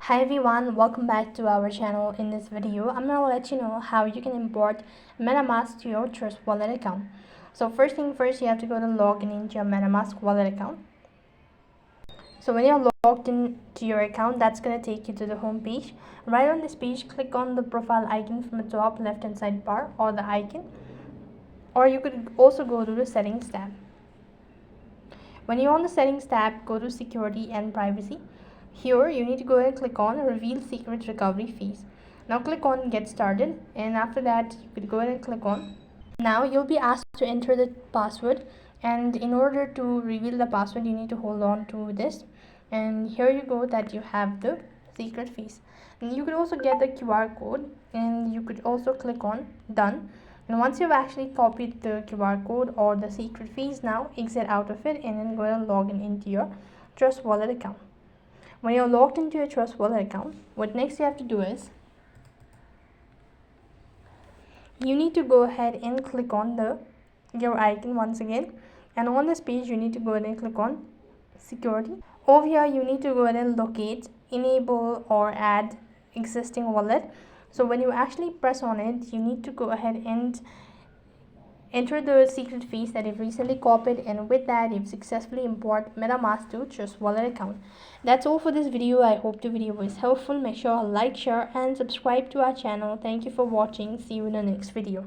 Hi everyone, welcome back to our channel. In this video, I'm going to let you know how you can import MetaMask to your Trust Wallet account. So first thing first, you have to go to log into your MetaMask Wallet account. So when you're logged into your account, that's going to take you to the home page. Right on this page, click on the profile icon from the top left hand side bar or the icon. Or you could also go to the settings tab. When you're on the settings tab, go to security and privacy. Here you need to go ahead and click on reveal secret recovery fees. Now click on get started, and after that you could go ahead and click on. Now you'll be asked to enter the password, and in order to reveal the password you need to hold on to this, and here you go that you have the secret fees. And you could also get the QR code, and you could also click on done. And once you've actually copied the QR code or the secret fees, now exit out of it and then go and log into your Trust Wallet account. When you're logged into your Trust Wallet account, what next you have to do is you need to go ahead and click on your icon once again, and on this page you need to go ahead and click on security. Over here you need to go ahead and locate, enable or add existing wallet. So when you actually press on it, you need to go ahead and enter the secret fees that you've recently copied, and with that you've successfully imported MetaMask to Trust Wallet account. That's all for this video. I hope the video was helpful. Make sure to like, share and subscribe to our channel. Thank you for watching. See you in the next video.